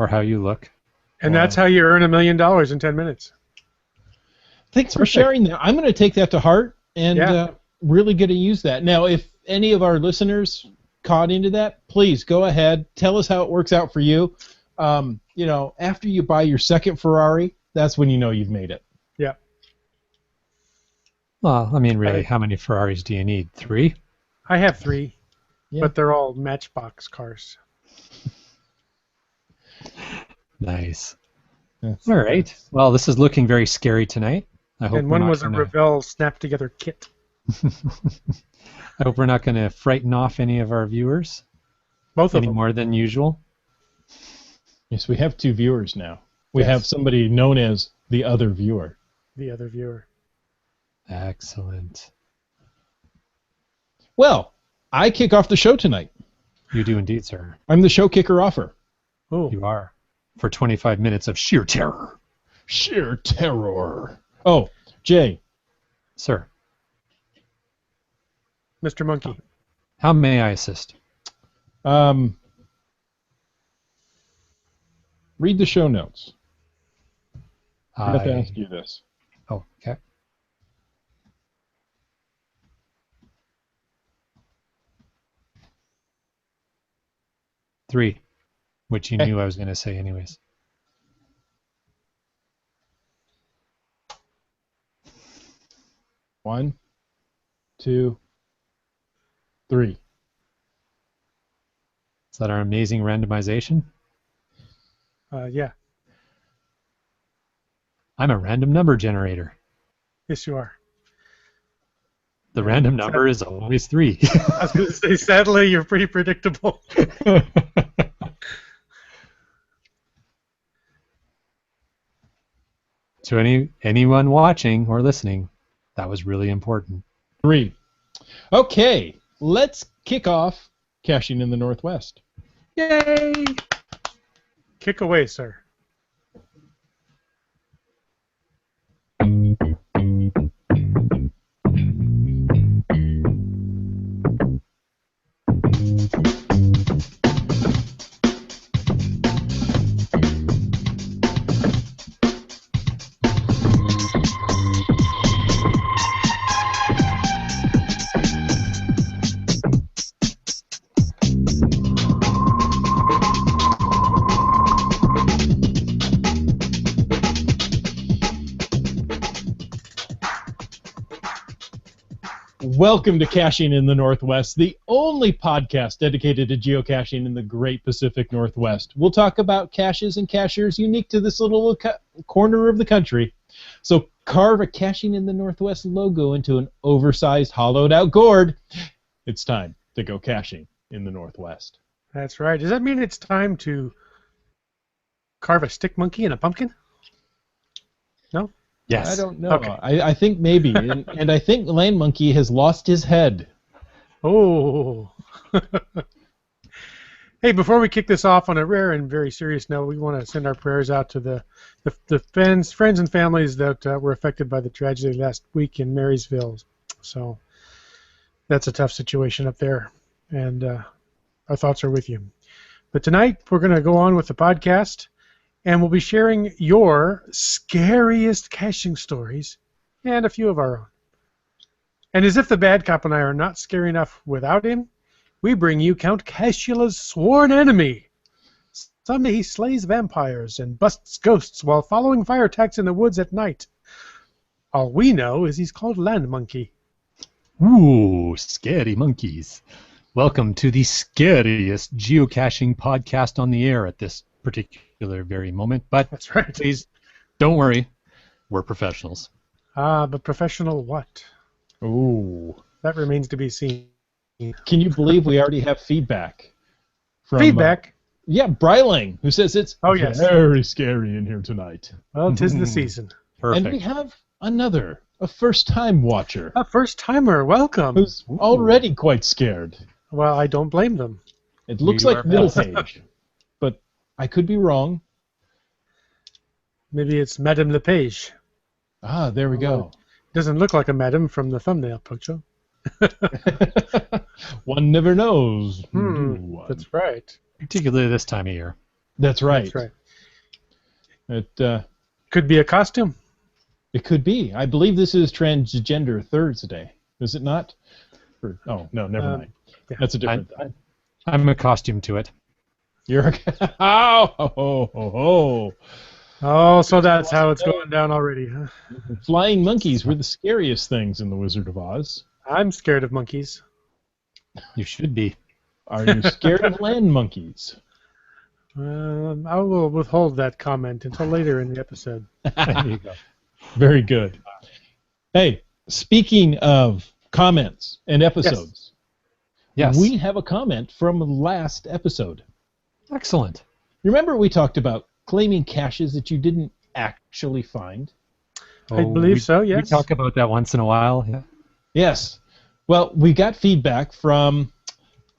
or how you look. And that's how you earn $1 million in 10 minutes. Thanks for sharing that. I'm going to take that to heart and really going to use that. Now, if any of our listeners caught into that, please go ahead. Tell us how it works out for you. After you buy your second Ferrari, that's when you know you've made it. Yeah. Well, I mean, really, how many Ferraris do you need? 3? I have 3, Yeah. but they're all Matchbox cars. Nice. All right. Well, this is looking very scary tonight. I hope. And one was a Revell snap-together kit. I hope we're not going to frighten off any of our viewers. Both of any them. more than usual. Yes, we have 2 viewers now. We have somebody known as the other viewer. The other viewer. Excellent. Well, I kick off the show tonight. You do indeed, sir. I'm the show kicker offer. Oh. You are. For 25 minutes of sheer terror. Sheer terror. Oh, Jay. Sir. Mr. Monkey. How may I assist? Read the show notes. I have to ask you this. Oh, okay. Three, which you knew I was going to say anyways. One, 2, 3. Is that our amazing randomization? Yeah. I'm a random number generator. Yes, you are. The random number is always 3. I was going to say, sadly, you're pretty predictable. To anyone watching or listening, that was really important. 3. Okay, let's kick off Caching in the Northwest. Yay! Kick away, sir. Welcome to Caching in the Northwest, the only podcast dedicated to geocaching in the Great Pacific Northwest. We'll talk about caches and cachers unique to this little corner of the country. So carve a Caching in the Northwest logo into an oversized, hollowed-out gourd. It's time to go caching in the Northwest. That's right. Does that mean it's time to carve a stick monkey and a pumpkin? No? Yes. I don't know. Okay. I think maybe. and I think Land Monkey has lost his head. Oh. Hey, before we kick this off on a rare and very serious note, we want to send our prayers out to the friends and families that were affected by the tragedy last week in Marysville. So that's a tough situation up there, and our thoughts are with you. But tonight we're going to go on with the podcast, and we'll be sharing your scariest caching stories and a few of our own. And as if the bad cop and I are not scary enough without him, we bring you Count Cashula's sworn enemy. Someday he slays vampires and busts ghosts while following fire attacks in the woods at night. All we know is he's called Land Monkey. Ooh, scary monkeys. Welcome to the scariest geocaching podcast on the air at this particular very moment. But That's right. please don't worry, we're professionals. But professional what? Ooh. That remains to be seen. Can you believe we already have feedback? From, Feedback? Yeah, Bryling, who says it's Yes. very scary in here tonight. Well, 'tis the season. Perfect. And we have a first-time watcher, A first-timer, welcome. who's already quite scared. Well, I don't blame them. It looks You like are middle best. page, but I could be wrong. Maybe it's Madame Lepage. Ah, there we go. Doesn't look like a madam from the thumbnail picture. One never knows. That's right. Particularly this time of year. That's right. That's right. It Could be a costume. it could be. I believe this is Transgender Thursday. Is it not? Oh no, never mind. Yeah. That's a different thing. I'm a costume to it. You're oh. Oh, so that's how it's going down already, huh? Flying monkeys were the scariest things in the Wizard of Oz. I'm scared of monkeys. You should be. Are you scared of land monkeys? I will withhold that comment until later in the episode. There you go. Very good. Hey, speaking of comments and episodes, Yes. we have a comment from last episode. Excellent. Remember we talked about claiming caches that you didn't actually find? I believe so, yes. We talk about that once in a while. Yeah. Yes. Well, we got feedback from,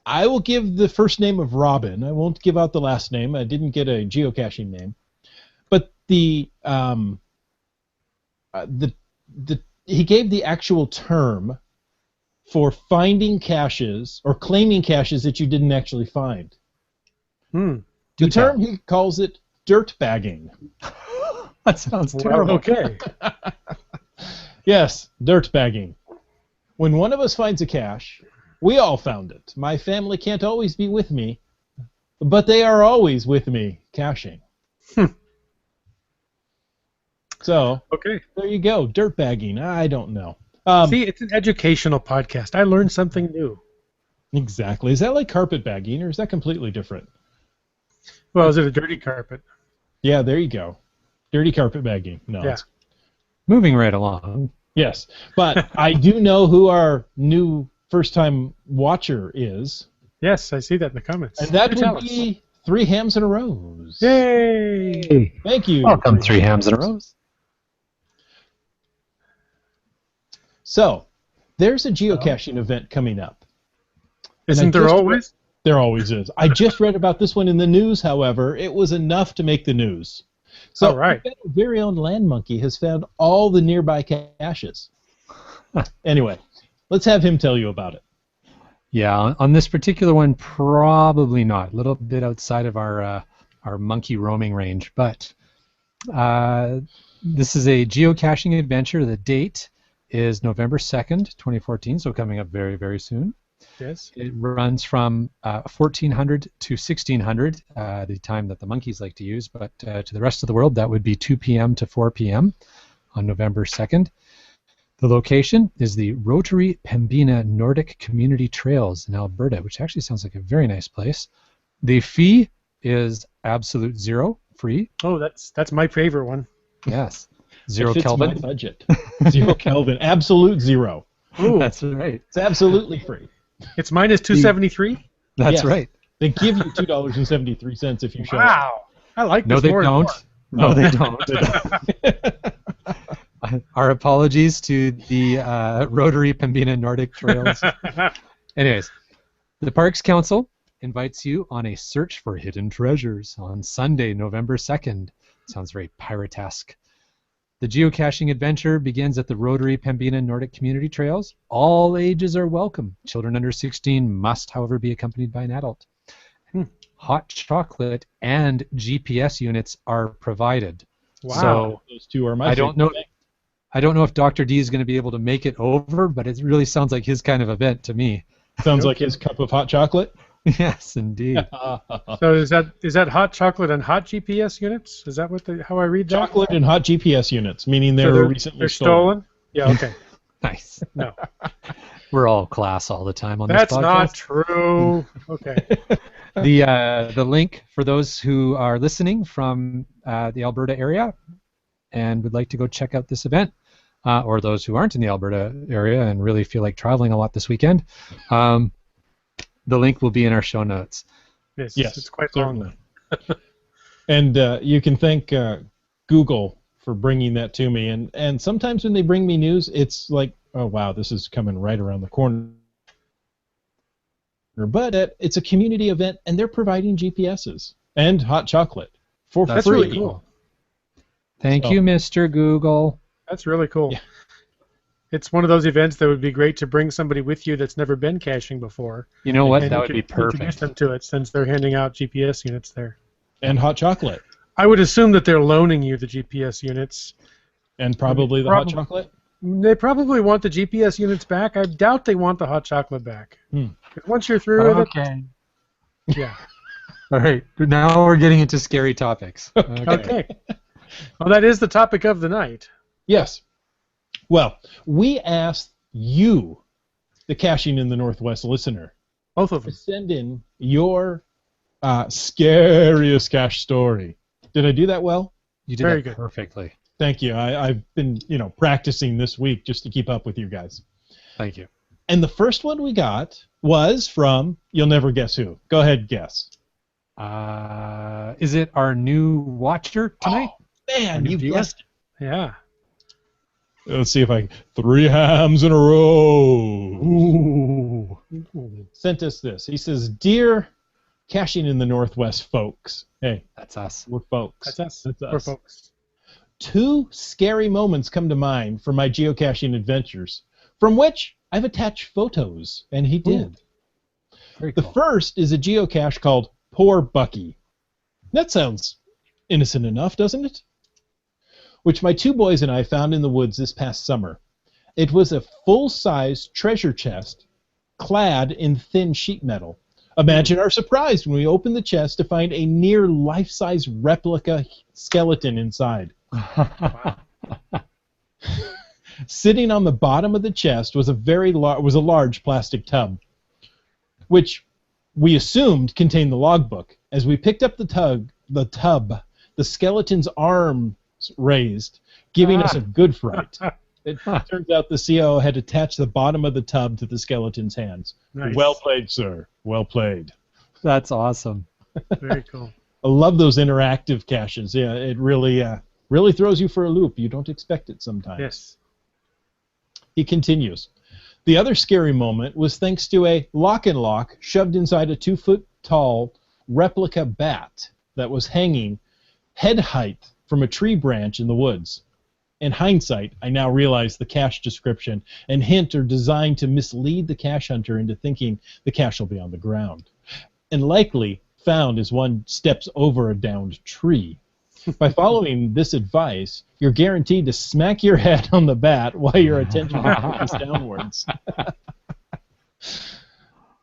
I will give the first name of Robin. I won't give out the last name. I didn't get a geocaching name. But he gave the actual term for finding caches or claiming caches that you didn't actually find. The term, he calls it dirt bagging. That sounds terrible. Okay. Yes, dirt bagging. When one of us finds a cache, we all found it. My family can't always be with me, but they are always with me caching. So, Okay. there you go, dirt bagging. I don't know. See, it's an educational podcast. I learned something new. Exactly. Is that like carpet bagging, or is that completely different? Well, is it a dirty carpet? Yeah, there you go. Dirty carpet bagging. No. Yeah. It's, Moving right along. yes, but I do know who our new first-time watcher is, Yes, I see that in the comments. and that Do tell would us. be Three Hams and a Rose. Yay! Thank you. Welcome, Three Hams and a Rose. So, there's a geocaching event coming up. Isn't there just always? There always is. I just read about this one in the news, however. It was enough to make the news. So, All right. our very own Land Monkey has found all the nearby caches. Anyway, let's have him tell you about it. Yeah, on this particular one, probably not. A little bit outside of our monkey roaming range, but this is a geocaching adventure. The date is November 2nd, 2014, so coming up very, very soon. Yes. It runs from 1400 to 1600, the time that the monkeys like to use, but to the rest of the world, that would be 2 p.m. to 4 p.m. on November 2nd. The location is the Rotary Pembina Nordic Community Trails in Alberta, which actually sounds like a very nice place. The fee is absolute zero, free. Oh, that's my favorite one. Yes. Zero It fits Kelvin. my budget. Zero Kelvin. Absolute zero. Ooh, That's right. It's absolutely free. it's minus 273. That's Yes. right. They give you $2.73 if you show up. Wow, I like No, this they more and don't. more. No, they don't. Our apologies to the Rotary Pembina Nordic Trails. Anyways, the Parks Council invites you on a search for hidden treasures on Sunday, November 2nd. Sounds very pirate-esque. The geocaching adventure begins at the Rotary Pembina Nordic Community Trails. All ages are welcome. Children under 16 must, however, be accompanied by an adult. Hot chocolate and GPS units are provided. Wow. So Those two are my I don't favorite know. thing. I don't know if Dr. D is going to be able to make it over, but it really sounds like his kind of event to me. Sounds like his cup of hot chocolate. Yes, indeed. So is that hot chocolate and hot GPS units? Is that how I read that? Chocolate and hot GPS units, meaning they So were recently they're stolen. Yeah. Okay. Nice. No, We're all class all the time on that's this podcast. not true. Okay. The link for those who are listening from the Alberta area and would like to go check out this event, or those who aren't in the Alberta area and really feel like traveling a lot this weekend, the link will be in our show notes. Yes. Yes, It's quite long. certainly. And you can thank Google for bringing that to me. And sometimes when they bring me news, it's like, oh, wow, this is coming right around the corner. But it's a community event, and they're providing GPSs and hot chocolate for That's free. really cool. Thank So- you, Mr. Google. That's really cool. Yeah. It's one of those events that would be great to bring somebody with you that's never been caching before. You know what? And that you would can be introduce perfect. them to it since they're handing out GPS units there. And hot chocolate. I would assume that they're loaning you the GPS units. And probably the hot chocolate? They probably want the GPS units back. I doubt they want the hot chocolate back. 'Cause once you're through with it... Yeah. All right. Now we're getting into scary topics. Okay. Well, that is the topic of the night. Yes. Well, we asked you, the Caching in the Northwest listener, Both of to them. send in your scariest cache story. Did I do that well? You did Very that good. perfectly. Thank you. I've been, practicing this week just to keep up with you guys. Thank you. And the first one we got was from, you'll never guess who. Go ahead, guess. Is it our new watcher tonight? Oh, man, you viewer? guessed it. Yeah. Let's see if I... 3 hams in a row. Ooh. Sent us this. He says, Dear Caching in the Northwest folks. Hey, That's us. we're folks. That's us. That's We're us. folks. 2 scary moments come to mind for my geocaching adventures, from which I've attached photos, and he did. Very The cool. first is a geocache called Poor Bucky. That sounds innocent enough, doesn't it? Which my 2 boys and I found in the woods this past summer. It was a full-size treasure chest clad in thin sheet metal. Imagine our surprise when we opened the chest to find a near life-size replica skeleton inside. Sitting on the bottom of the chest was a large plastic tub, which we assumed contained the logbook. As we picked up the tub, the skeleton's arms raised, giving us a good fright. It turns out the CO had attached the bottom of the tub to the skeleton's hands. Nice. Well played, sir. Well played. That's awesome. Very cool. I love those interactive caches. Yeah, it really throws you for a loop. You don't expect it sometimes. Yes. He continues. The other scary moment was thanks to a lock and lock shoved inside a 2-foot-tall replica bat that was hanging head height from a tree branch in the woods. In hindsight, I now realize the cache description and hint are designed to mislead the cache hunter into thinking the cache will be on the ground, and likely found as one steps over a downed tree. By following this advice, you're guaranteed to smack your head on the bat while your attention is downwards.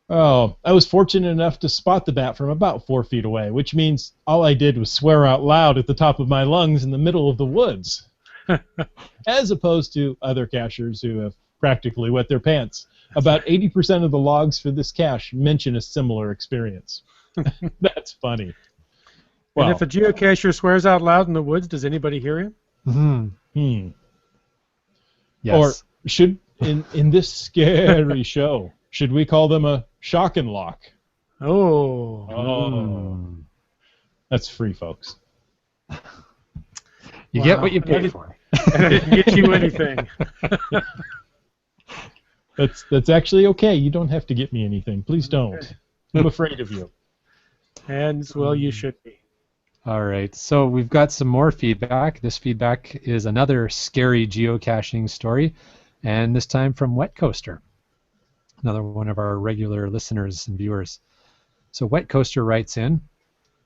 Oh, I was fortunate enough to spot the bat from about 4 feet away, which means all I did was swear out loud at the top of my lungs in the middle of the woods, as opposed to other cachers who have practically wet their pants. About 80% of the logs for this cache mention a similar experience. That's funny. Well, And if a geocacher swears out loud in the woods, does anybody hear him? Mm-hmm. Yes. Or should in this scary show, should we call them a shock and lock? Oh. Mm. That's free, folks. You Wow. get what you pay for. And I didn't get you anything. That's actually okay. You don't have to get me anything. Please don't. I'm afraid of you. And, well, you should be. All right, so we've got some more feedback. This feedback is another scary geocaching story, and this time from Wet Coaster, another one of our regular listeners and viewers. So Wet Coaster writes in,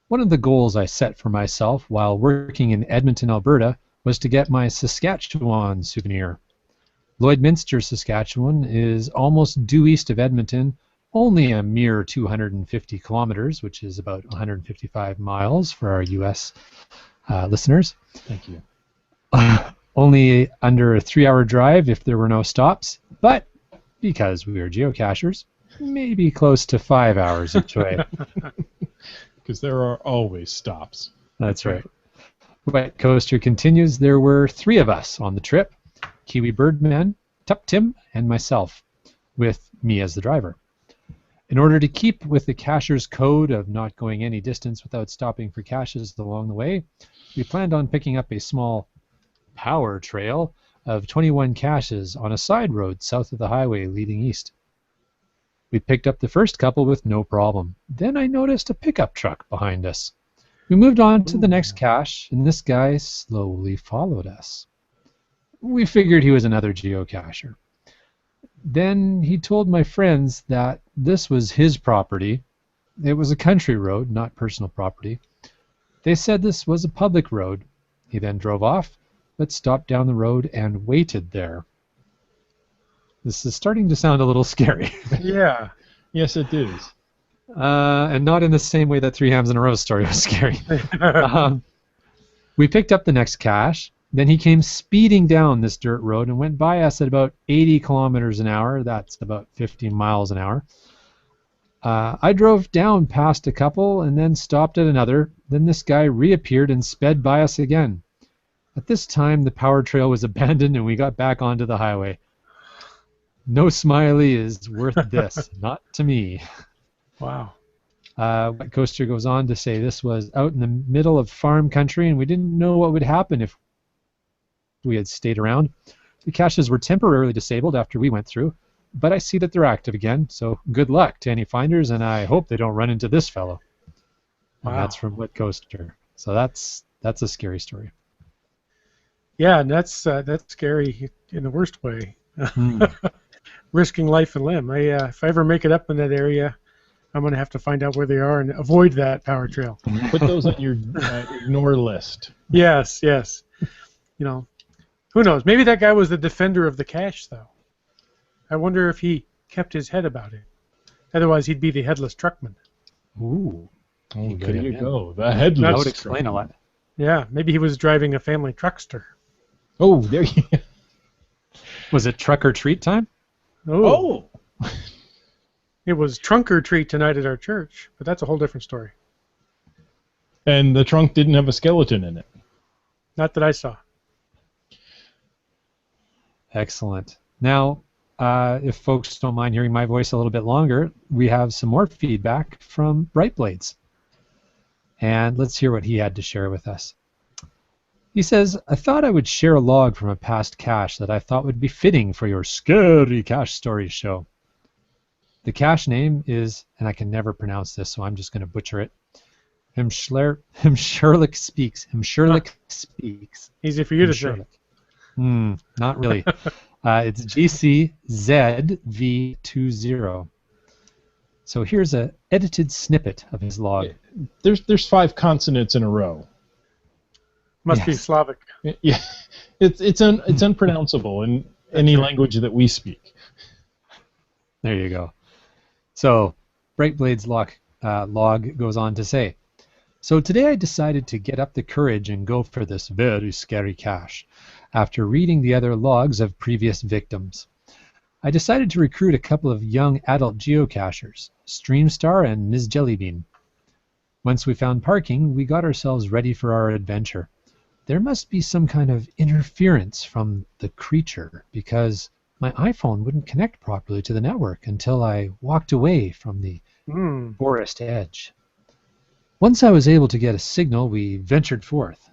one of the goals I set for myself while working in Edmonton, Alberta, was to get my Saskatchewan souvenir. Lloydminster, Saskatchewan is almost due east of Edmonton, only a mere 250 kilometers, which is about 155 miles for our U.S. Listeners. Thank you. Only under a 3-hour drive if there were no stops, but because we are geocachers, maybe close to 5 hours each way. Because there are always stops. That's right. Wet Coaster continues, there were 3 of us on the trip, Kiwi Birdman, Tup Tim, and myself, with me as the driver. In order to keep with the cacher's code of not going any distance without stopping for caches along the way, we planned on picking up a small power trail of 21 caches on a side road south of the highway leading east. We picked up the first couple with no problem. Then I noticed a pickup truck behind us. We moved on to the next cache, and this guy slowly followed us. We figured he was another geocacher. Then he told my friends that this was his property. It was a country road, not personal property. They said this was a public road. He then drove off, but stopped down the road and waited there. This is starting to sound a little scary. Yeah. Yes, it is. And not in the same way that Three Hams in a Row story was scary. We picked up the next cache. Then he came speeding down this dirt road and went by us at about 80 kilometers an hour. That's about 15 miles an hour. I drove down past a couple and then stopped at another. Then this guy reappeared and sped by us again. At this time, the power trail was abandoned and we got back onto the highway. No smiley is worth this. Not to me. Wow. Wet Coaster goes on to say this was out in the middle of farm country and we didn't know what would happen if we had stayed around. The caches were temporarily disabled after we went through, but I see that they're active again, so good luck to any finders, and I hope they don't run into this fellow. Wow. And that's from Wet Coaster. So that's a scary story. Yeah, and that's scary in the worst way. Risking life and limb. If I ever make it up in that area, I'm going to have to find out where they are and avoid that power trail. Put those on your ignore list. Yes. You know, who knows? Maybe that guy was the defender of the cache, though. I wonder if he kept his head about it. Otherwise, he'd be the headless truckman. Ooh. Oh, There there you go. The headless. That would explain a lot. Yeah, maybe he was driving a family truckster. Oh, there you go. Was it truck or treat time? Oh. It was trunk or treat tonight at our church, but that's a whole different story. And the trunk didn't have a skeleton in it. Not that I saw. Excellent. Now, if folks don't mind hearing my voice a little bit longer, we have some more feedback from Bright Blades. And let's hear what he had to share with us. He says, I thought I would share a log from a past cache that I thought would be fitting for your Scary Cache Stories show. The cache name is, and I can never pronounce this, so I'm just going to butcher it, Himshirlik Speaks. Himshirlik Speaks. Easy for you to say. Not really. It's GCZV20. So here's an edited snippet of his log. There's 5 consonants in a row. Must be Slavic. Yeah, it's unpronounceable in any language that we speak. There you go. So Brightblade's log goes on to say, so today I decided to get up the courage and go for this very scary cache. After reading the other logs of previous victims, I decided to recruit a couple of young adult geocachers, Streamstar and Ms. Jellybean. Once we found parking, we got ourselves ready for our adventure. There must be some kind of interference from the creature because my iPhone wouldn't connect properly to the network until I walked away from the forest edge. Once I was able to get a signal, we ventured forth.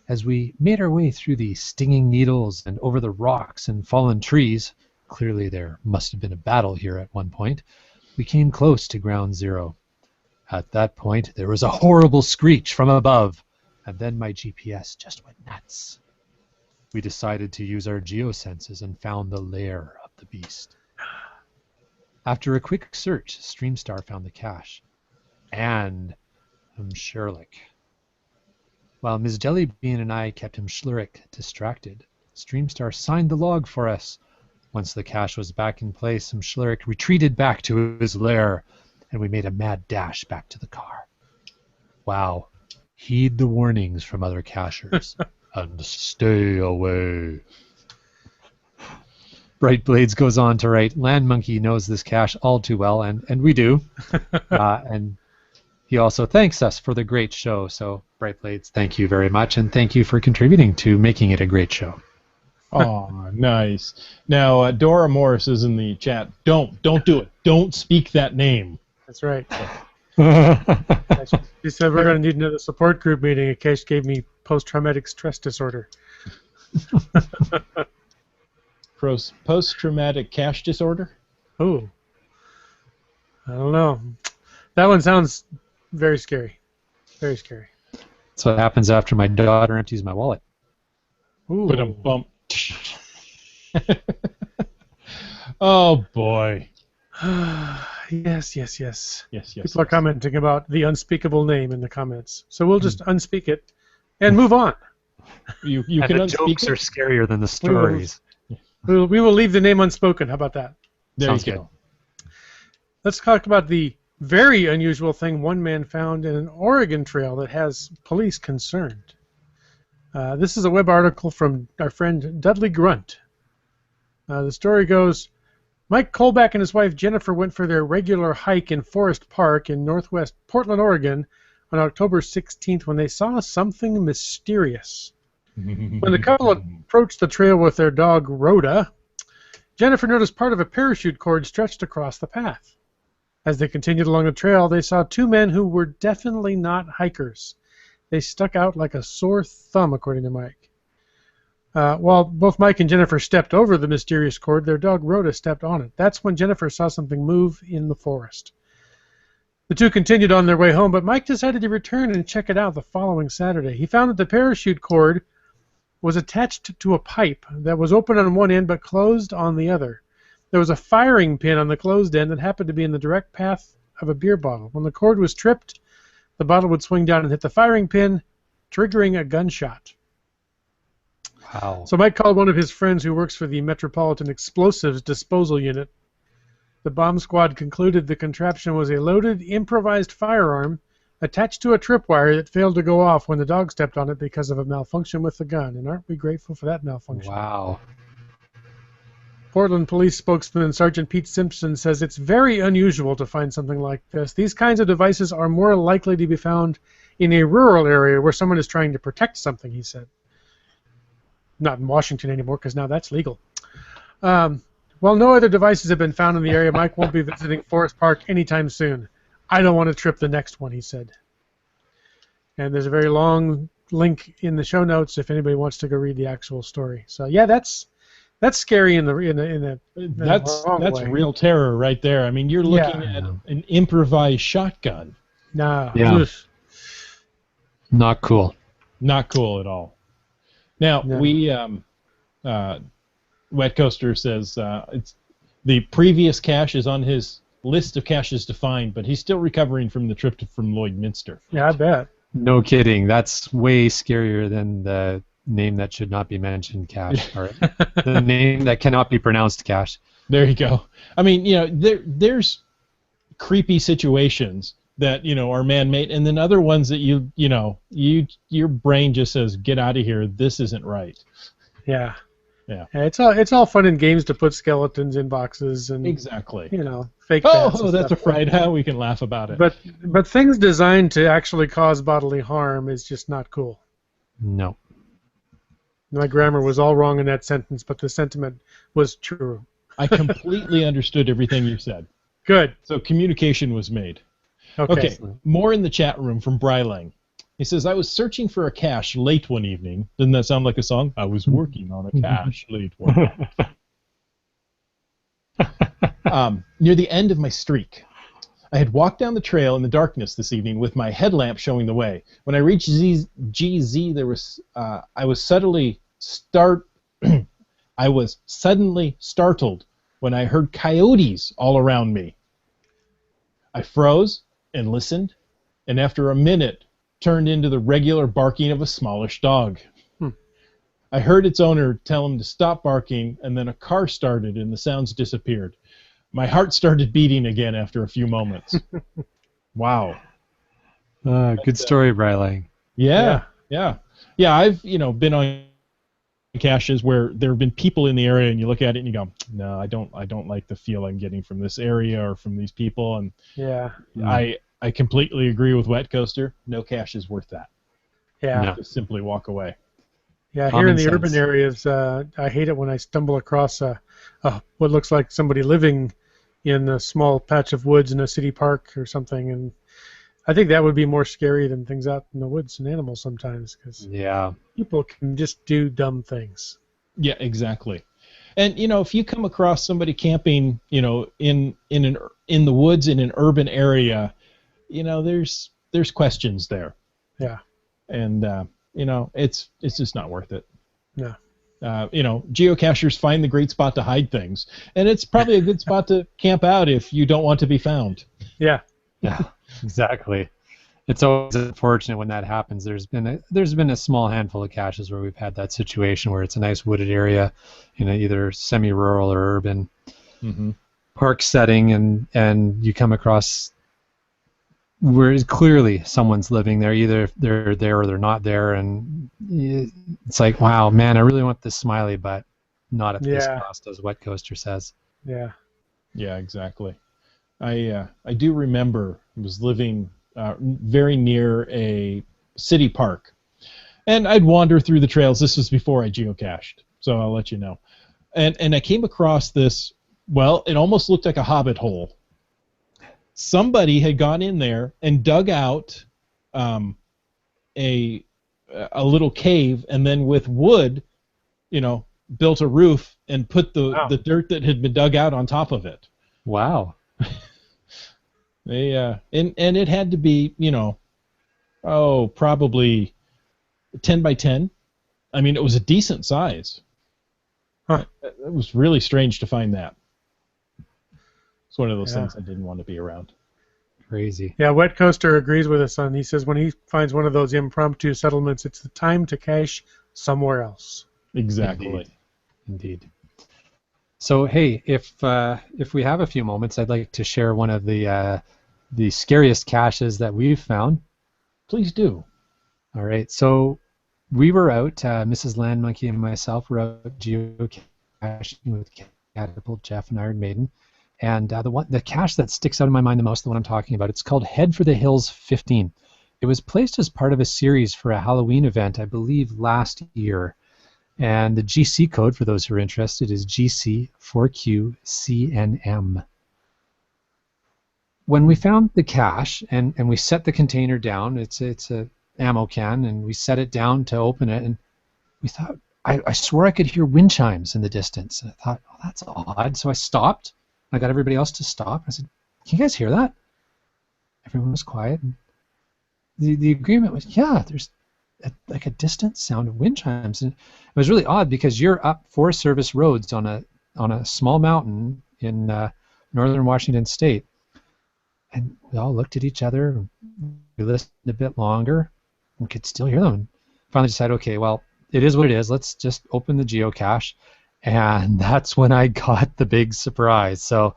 As we made our way through the stinging needles and over the rocks and fallen trees, clearly there must have been a battle here at one point, we came close to ground zero. At that point, there was a horrible screech from above, and then my GPS just went nuts. We decided to use our geosenses and found the lair of the beast. After a quick search, Streamstar found the cache. And Mshirlik. While Ms. Jellybean and I kept Mshirlik distracted, Streamstar signed the log for us. Once the cache was back in place, Mshirlik retreated back to his lair, and we made a mad dash back to the car. Wow. Heed the warnings from other cachers and stay away. Bright Blades goes on to write, Land Monkey knows this cache all too well, and we do. And he also thanks us for the great show. So, Bright Blades, thank you very much, and thank you for contributing to making it a great show. Oh, nice. Now, Dora Morris is in the chat. Don't do it. Don't speak that name. That's right. She said we're going to need another support group meeting in case gave me post-traumatic stress disorder. Post-traumatic cache disorder? Oh. I don't know. That one sounds very scary. Very scary. That's what happens after my daughter empties my wallet. Ooh. But a bump. Oh, boy. Yes. Yes. People are commenting about the unspeakable name in the comments. So we'll just unspeak it and move on. You And can the unspeak jokes it. are scarier than the We will- stories. We will leave the name unspoken. How about that? There Sounds you good. go. Let's talk about the very unusual thing one man found in an Oregon trail that has police concerned. This is a web article from our friend Dudley Grunt. The story goes, Mike Kolbeck and his wife Jennifer went for their regular hike in Forest Park in northwest Portland, Oregon on October 16th when they saw something mysterious. When the couple approached the trail with their dog Rhoda, Jennifer noticed part of a parachute cord stretched across the path. As they continued along the trail, they saw two men who were definitely not hikers. They stuck out like a sore thumb, according to Mike. While both Mike and Jennifer stepped over the mysterious cord, their dog Rhoda stepped on it. That's when Jennifer saw something move in the forest. The two continued on their way home, but Mike decided to return and check it out the following Saturday. He found that the parachute cord was attached to a pipe that was open on one end but closed on the other. There was a firing pin on the closed end that happened to be in the direct path of a beer bottle. When the cord was tripped, the bottle would swing down and hit the firing pin, triggering a gunshot. Wow. So Mike called one of his friends who works for the Metropolitan Explosives Disposal Unit. The bomb squad concluded the contraption was a loaded, improvised firearm attached to a tripwire that failed to go off when the dog stepped on it because of a malfunction with the gun. And aren't we grateful for that malfunction? Wow. Portland Police spokesman Sergeant Pete Simpson says it's very unusual to find something like this. These kinds of devices are more likely to be found in a rural area where someone is trying to protect something, he said. Not in Washington anymore, because now that's legal. While no other devices have been found in the area, Mike won't be visiting Forest Park anytime soon. I don't want to trip the next one, he said. And there's a very long link in the show notes if anybody wants to go read the actual story. So yeah, that's scary in a That's wrong way. real terror right there. I mean, you're looking at an improvised shotgun. No. Yeah. Ugh. Not cool. Not cool at all. Now No. we Wet Coaster says it's the previous cache is on his list of caches to find, but he's still recovering from the trip from Lloydminster. Yeah, I bet. No kidding. That's way scarier than the name that should not be mentioned, Cash. Or the name that cannot be pronounced, Cash. There you go. I mean, there's creepy situations that are man-made, and then other ones that your brain just says, "Get out of here. This isn't right." Yeah. Yeah. It's all fun and games to put skeletons in boxes and Exactly. fake bats. Oh, and that's a stuff. fright. How we can laugh about it. But things designed to actually cause bodily harm is just not cool. No. My grammar was all wrong in that sentence, but the sentiment was true. I completely understood everything you said. Good. So communication was made. Okay. Okay, more in the chat room from Brylang. He says, I was searching for a cache late one evening. Doesn't that sound like a song? I was working on a cache late one evening. Near the end of my streak. I had walked down the trail in the darkness this evening with my headlamp showing the way. When I reached GZ, there was I was suddenly startled when I heard coyotes all around me. I froze and listened, and after a minute turned into the regular barking of a smallish dog. I heard its owner tell him to stop barking, and then a car started and the sounds disappeared. My heart started beating again after a few moments. Wow. Good story, Brylang. Yeah. I've been on caches where there have been people in the area, and you look at it and you go, no, I don't like the feel I'm getting from this area or from these people. And Yeah. I completely agree with Wet Coaster. No cache is worth that. Yeah. No. Just simply walk away. Yeah. Common Here in the sense. urban areas, I hate it when I stumble across what looks like somebody living in a small patch of woods in a city park or something, and I think that would be more scary than things out in the woods and animals sometimes, because Yeah. people can just do dumb things. Yeah, exactly. And if you come across somebody camping, in the woods in an urban area, there's questions there. Yeah. And it's just not worth it. No. Geocachers find the great spot to hide things, and it's probably a good spot to camp out if you don't want to be found. Yeah. Yeah, exactly. It's always unfortunate when that happens. There's been a small handful of caches where we've had that situation where it's a nice wooded area, either semi-rural or urban park setting, and you come across where clearly someone's living there. Either they're there or they're not there, and it's like, wow, man, I really want this smiley, but not at this cost, as Wet Coaster says. Yeah. Yeah, exactly. I do remember I was living very near a city park, and I'd wander through the trails. This was before I geocached, so I'll let you know. And I came across this. Well, it almost looked like a hobbit hole. Somebody had gone in there and dug out a little cave, and then with wood, built a roof and put the dirt that had been dug out on top of it. Wow. And it had to be, probably 10 by 10. I mean, it was a decent size. Huh. It was really strange to find that. It's one of those things I didn't want to be around. Crazy. Yeah, Wet Coaster agrees with us on. He says when he finds one of those impromptu settlements, it's the time to cache somewhere else. Exactly. Indeed. So hey, if we have a few moments, I'd like to share one of the scariest caches that we've found. Please do. All right. So we were out, Mrs. Land Monkey and myself were out geocaching with Catapult, Jeff, and Iron Maiden. And the cache that sticks out in my mind the most, the one I'm talking about, it's called Head for the Hills 15. It was placed as part of a series for a Halloween event, I believe, last year. And the GC code, for those who are interested, is GC4QCNM. When we found the cache and we set the container down, it's a ammo can, and we set it down to open it, and we thought, I swore I could hear wind chimes in the distance. And I thought, oh, that's odd. So I stopped. I got everybody else to stop. I said, can you guys hear that? Everyone was quiet. And the agreement was, yeah, there's like a distant sound of wind chimes. And it was really odd because you're up Forest Service roads on a small mountain in northern Washington State. And we all looked at each other. And we listened a bit longer. We could still hear them. And finally decided, okay, well, it is what it is. Let's just open the geocache. And that's when I got the big surprise. So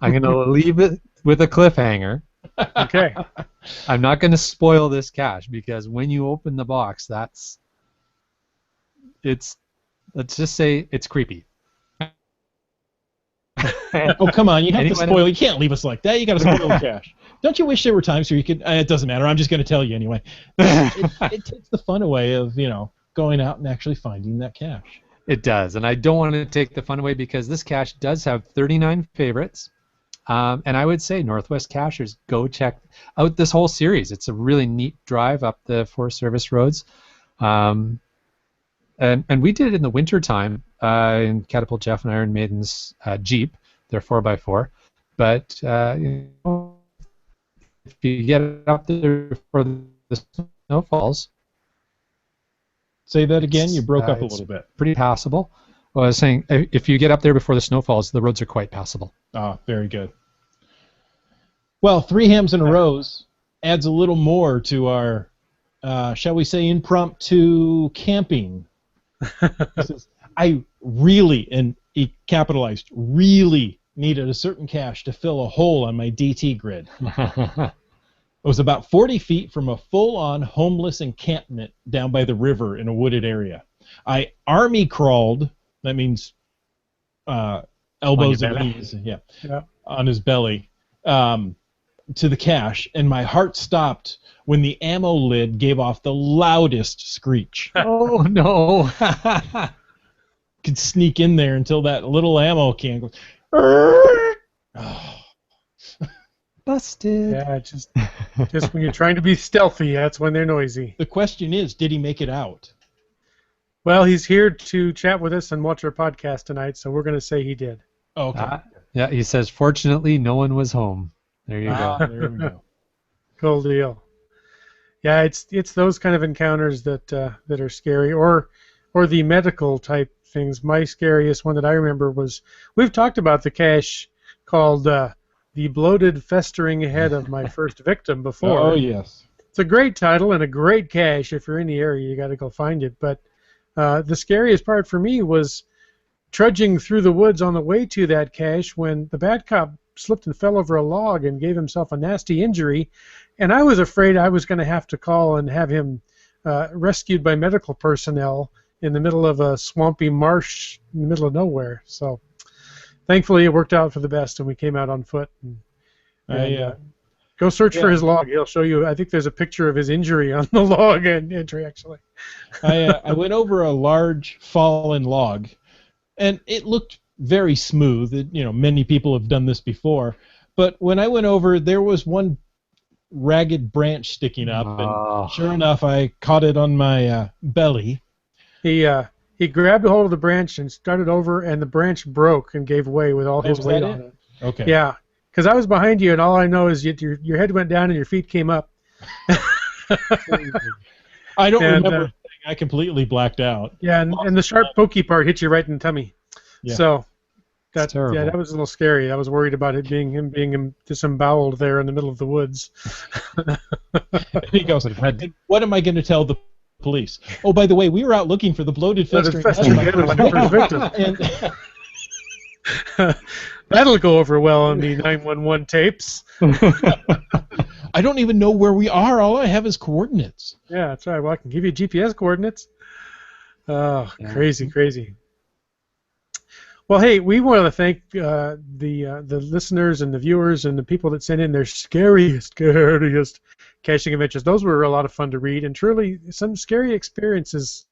I'm going to leave it with a cliffhanger. Okay. I'm not going to spoil this cache because when you open the box, let's just say it's creepy. Oh, come on. You have to spoil. You can't leave us like that. You got to spoil the cache. Don't you wish there were times where you could, it doesn't matter. I'm just going to tell you anyway. It takes the fun away of, going out and actually finding that cache. It does, and I don't want to take the fun away because this cache does have 39 favorites, and I would say NorthWest cachers, go check out this whole series. It's a really neat drive up the Forest Service roads, and we did it in the wintertime in Catapult Jeff and Iron Maiden's Jeep, their 4x4, but if you get up there before the snow falls. Say that again. You broke up a little bit. Pretty passable. Well, I was saying, if you get up there before the snow falls, the roads are quite passable. Ah, very good. Well, 3 hams and a rose adds a little more to our, shall we say, impromptu camping. I really, and he capitalized, really needed a certain cache to fill a hole on my DT grid. It was about 40 feet from a full-on homeless encampment down by the river in a wooded area. I army crawled, that means elbows and knees, on his belly, to the cache, and my heart stopped when the ammo lid gave off the loudest screech. Oh, no. Could sneak in there until that little ammo can goes, oh. Busted. Yeah, just when you're trying to be stealthy, that's when they're noisy. The question is, did he make it out? Well, he's here to chat with us and watch our podcast tonight, so we're going to say he did. Oh, okay. Yeah, he says, fortunately, no one was home. There you go. There we go. Cool deal. Yeah, it's those kind of encounters that are scary, or the medical type things. My scariest one that I remember was, we've talked about the cache called The Bloated Festering Head of My First Victim before. Oh, yes. It's a great title and a great cache. If you're in the area, you got to go find it. But the scariest part for me was trudging through the woods on the way to that cache when the bad cop slipped and fell over a log and gave himself a nasty injury, and I was afraid I was going to have to call and have him rescued by medical personnel in the middle of a swampy marsh in the middle of nowhere. So thankfully it worked out for the best, and we came out on foot. Go search for his log. He'll show you. I think there's a picture of his injury on the log entry, actually. I went over a large fallen log, and it looked very smooth. Many people have done this before. But when I went over, there was one ragged branch sticking up, and sure enough, I caught it on my belly. He grabbed a hold of the branch and started over, and the branch broke and gave way with all his weight on it. Okay. Yeah, because I was behind you, and all I know is your head went down and your feet came up. I don't remember. I completely blacked out. Yeah, and the sharp, pokey part hit you right in the tummy. Yeah. So that was a little scary. I was worried about him being disemboweled there in the middle of the woods. He goes, "What am I going to tell the police? Oh, by the way, we were out looking for the bloated festering head of my first victim." That'll go over well on the 911 tapes. I don't even know where we are. All I have is coordinates. Yeah, that's right. Well, I can give you GPS coordinates. Oh, yeah. Crazy. Well, hey, we want to thank the listeners and the viewers and the people that sent in their scariest caching adventures. Those were a lot of fun to read, and truly some scary experiences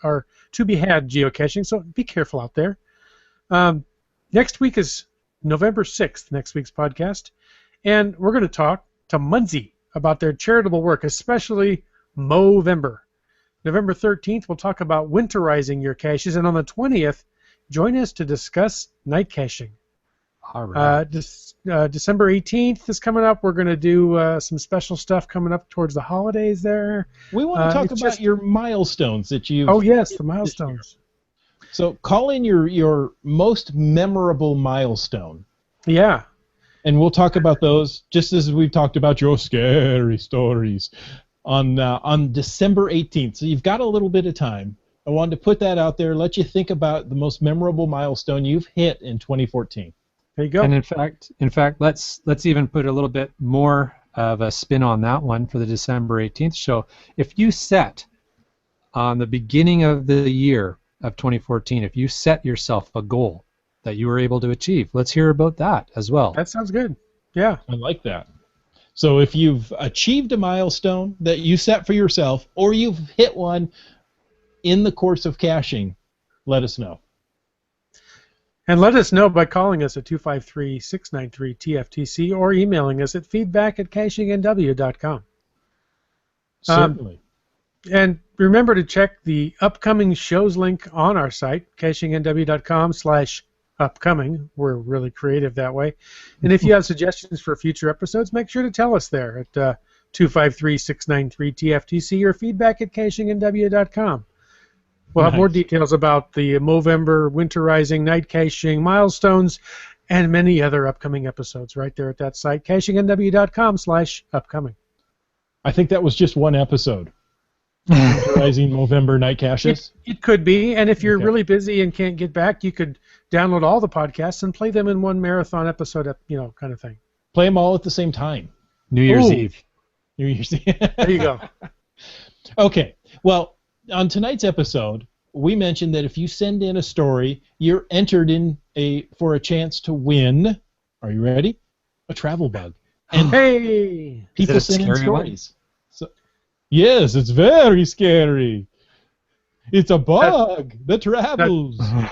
are to be had geocaching, so be careful out there. Next week is November 6th, next week's podcast, and we're going to talk to Muncie about their charitable work, especially Movember. November 13th, we'll talk about winterizing your caches, and on the 20th, join us to discuss night caching. All right. December 18th is coming up. We're going to do some special stuff coming up towards the holidays there. We want to talk about your milestones that you've... Oh, yes, the milestones. So call in your most memorable milestone. Yeah. And we'll talk about those just as we've talked about your scary stories on December 18th. So you've got a little bit of time. I wanted to put that out there, let you think about the most memorable milestone you've hit in 2014. There you go. And in fact, let's even put a little bit more of a spin on that one for the December 18th show. If you set on the beginning of the year of 2014, if you set yourself a goal that you were able to achieve, let's hear about that as well. That sounds good. Yeah. I like that. So if you've achieved a milestone that you set for yourself, or you've hit one in the course of caching, let us know. And let us know by calling us at 253-693-TFTC or emailing us at feedback@cachingnw.com. Certainly. And remember to check the upcoming shows link on our site, cachingnw.com/upcoming. We're really creative that way. And if you have suggestions for future episodes, make sure to tell us there at 253-693-TFTC or feedback@cachingnw.com. We'll have more details about the Movember, winterizing, night caching, milestones, and many other upcoming episodes right there at that site, cachingnw.com/upcoming. I think that was just one episode. Winterizing Movember night caches? It could be, and if you're really busy and can't get back, you could download all the podcasts and play them in one marathon episode, kind of thing. Play them all at the same time. New Year's Eve. New Year's Eve. There you go. Okay, well, on tonight's episode, we mentioned that if you send in a story, you're entered for a chance to win. Are you ready? A travel bug. And hey, people send in stories. So, yes, it's very scary. It's a bug that travels. Now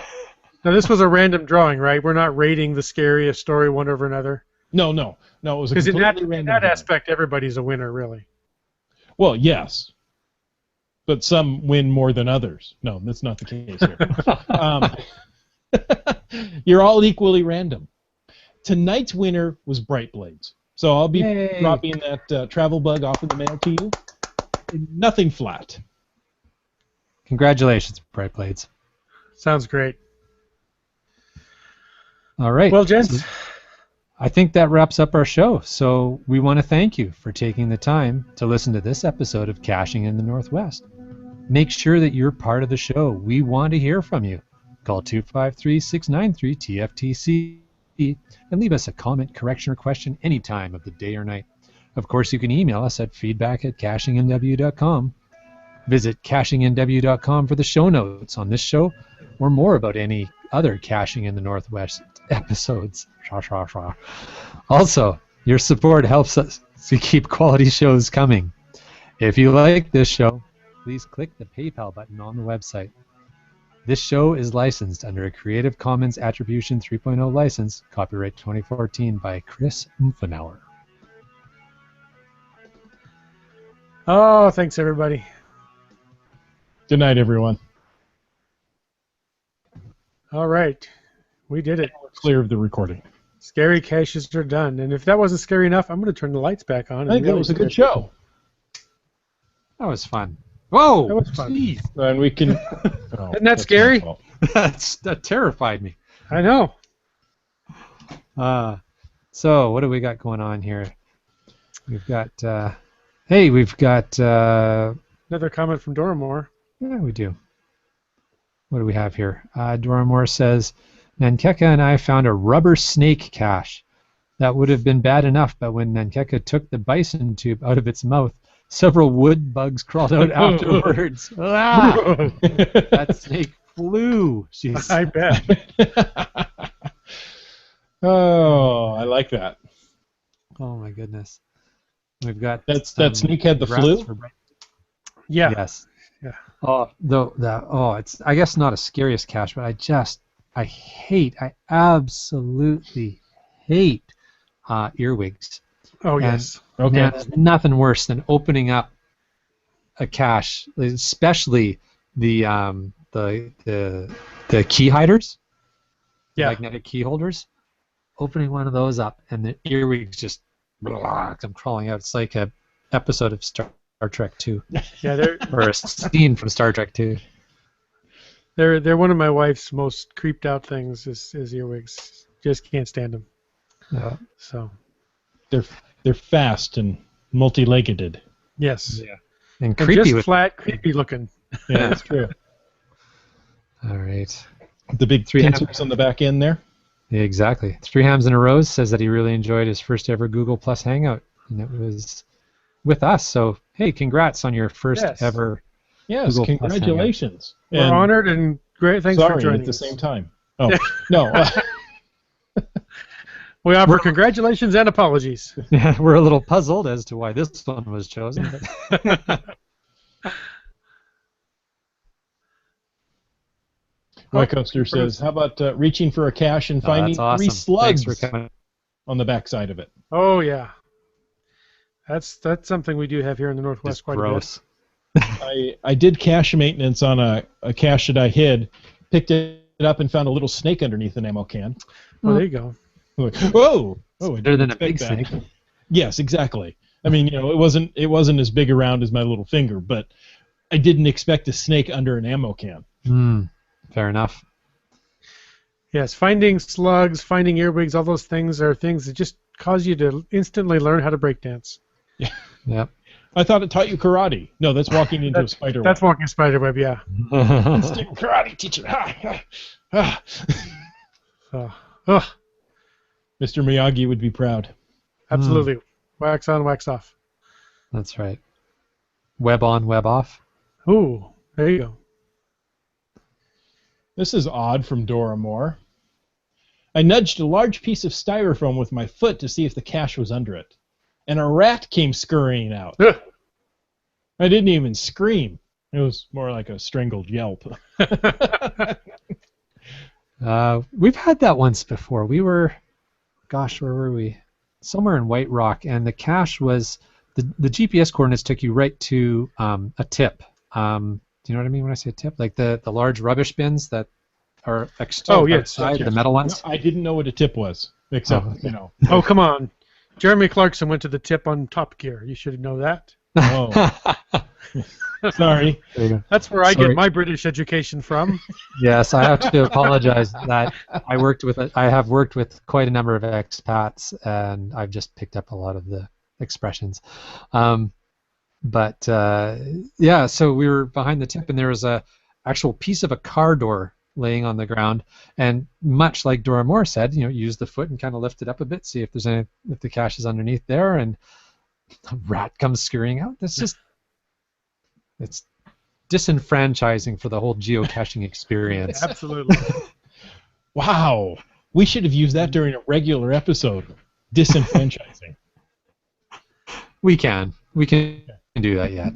this was a random drawing, right? We're not rating the scariest story one over another. No. It was a completely random. In that aspect, everybody's a winner, really. Well, yes. But some win more than others. No, that's not the case here. You're all equally random. Tonight's winner was Bright Blades. So I'll be dropping that travel bug off in the mail to you. Nothing flat. Congratulations, Bright Blades. Sounds great. All right. Well, gents, I think that wraps up our show. So we want to thank you for taking the time to listen to this episode of Caching in the Northwest. Make sure that you're part of the show. We want to hear from you. Call 253-693-TFTC and leave us a comment, correction, or question any time of the day or night. Of course, you can email us at feedback@cachingnw.com. Visit cachingnw.com for the show notes on this show or more about any other Caching in the Northwest episodes. Also, your support helps us to keep quality shows coming. If you like this show, please click the PayPal button on the website. This show is licensed under a Creative Commons Attribution 3.0 license, copyright 2014 by Chris Umfenauer. oh, thanks everybody. Good night, everyone. All right, we did it. We're clear of the recording. Scary caches are done, and if that wasn't scary enough, I'm going to turn the lights back on. I think that was a good show. That was fun. Whoa! That was fun. Jeez. And we can. Isn't that scary? That terrified me. I know. So what do we got going on here? We've got. We've got. Another comment from Doramore. Yeah, we do. What do we have here? Doramore says, Nankeka and I found a rubber snake cache. That would have been bad enough, but when Nankeka took the bison tube out of its mouth, several wood bugs crawled out afterwards. Ah! That snake flew. She's... I bet. Oh, I like that. Oh my goodness. We've got that snake had the flu? Yeah. Yes. Yeah. It's I guess not a scariest cache, but I absolutely hate earwigs. Oh yes. Okay. Man, there's nothing worse than opening up a cache, especially the key hiders, Yeah. magnetic key holders. Opening one of those up and the earwigs just come crawling out. It's like a episode of Star Trek 2. Yeah, or a scene from Star Trek 2. they're one of my wife's most creeped out things is earwigs. Just can't stand them. Yeah. So. They're fast and multi-legged. Yes. Yeah. And And creepy. just flat, creepy looking. Yeah, that's true. All right. The big Three pincers on the back end there. Yeah, exactly. Three Hams in a Rose says that he really enjoyed his first ever Google Plus Hangout, and it was with us. So hey, congrats on your first ever. Yes, Google Plus congratulations. We're honored and great. Thanks for joining at the us. same time. Oh no. We offer congratulations and apologies. Yeah, we're a little puzzled as to why this one was chosen. My coaster says, "How about reaching for a cache and finding that's awesome. 3 slugs Thanks for coming. on the backside of it?" Oh yeah, that's something we do have here in the Northwest Just quite gross. I did cache maintenance on a cache that I hid, picked it up and found a little snake underneath an ammo can. a bit. Oh, there you go. I'm like, whoa! Oh, I Better than didn't a big expect snake. that. Yes, exactly. I mean, it wasn't as big around as my little finger, but I didn't expect a snake under an ammo can. Fair enough. Yes, finding slugs, finding earwigs, all those things are things that just cause you to instantly learn how to breakdance. Yep. I thought it taught you karate. No, that's walking into a spider web. That's walking spiderweb, yeah. Instant karate teacher. Ugh, Mr. Miyagi would be proud. absolutely. Wax on, wax off. That's right. Web on, web off. Ooh, there you go. This is odd from Dora Moore. I nudged a large piece of styrofoam with my foot to see if the cache was under it, and a rat came scurrying out. Ugh. I didn't even scream. It was more like a strangled yelp. We've had that once before. We were, gosh, where were we? Somewhere in White Rock, and the cache was, the GPS coordinates took you right to a tip. Do you know what I mean when I say a tip? Like the large rubbish bins that are outside, the metal ones? No, I didn't know what a tip was, except, Oh, come on. Jeremy Clarkson went to the tip on Top Gear. You should know that. Oh. Sorry. There you go. That's where I Sorry. get my British education from. Yes, I have to apologize that I have worked with quite a number of expats, and I've just picked up a lot of the expressions. Yeah, so we were behind the tip, and there was a actual piece of a car door laying on the ground, and much like Dora Moore said, use the foot and kind of lift it up a bit, see if the cache is underneath there, and a rat comes scurrying out. It's disenfranchising for the whole geocaching experience. Absolutely. Wow. We should have used that during a regular episode. Disenfranchising. We can do that yet.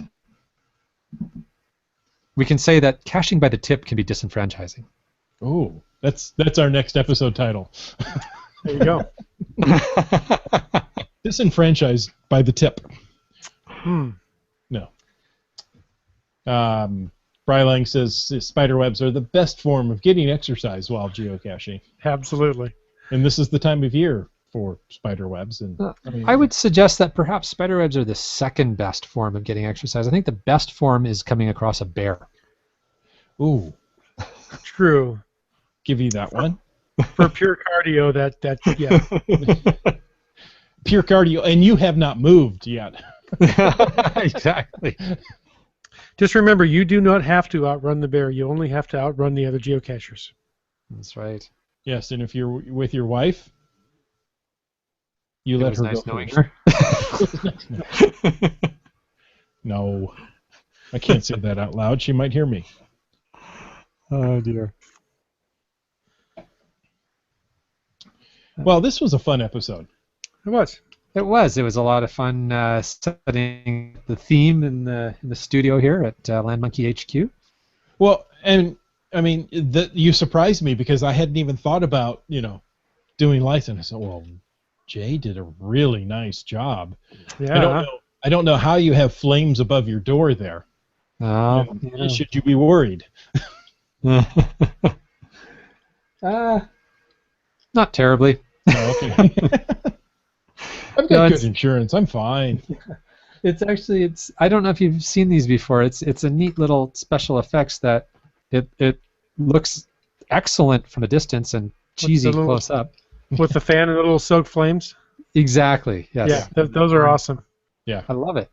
We can say that caching by the tip can be disenfranchising. Oh, that's our next episode title. There you go. Disenfranchised by the tip. Hmm. No. Brylang says spiderwebs are the best form of getting exercise while geocaching. Absolutely. And this is the time of year for spiderwebs. And I would suggest that perhaps spiderwebs are the second best form of getting exercise. I think the best form is coming across a bear. Ooh, True. give you that one. For pure cardio, yeah. Pure cardio, and you have not moved yet. Exactly. Just remember, you do not have to outrun the bear. You only have to outrun the other geocachers. That's right. Yes, and if you're with your wife, you It let was her nice go knowing first. her. No, I can't say that out loud. She might hear me. Oh dear. Well, this was a fun episode. It was. It was. It was a lot of fun studying the theme in the studio here at Land Monkey HQ. Well, and I mean, you surprised me because I hadn't even thought about doing lights, and I said, well, Jay did a really nice job. Yeah. I don't know how you have flames above your door there. Oh, Should you be worried? Not terribly. Oh, okay. I've got good insurance. I'm fine. It's I don't know if you've seen these before. It's a neat little special effects that it looks excellent from a distance and cheesy close up. With the fan and the little soaked flames? Exactly. Yes. Yeah, those are awesome. Yeah. I love it.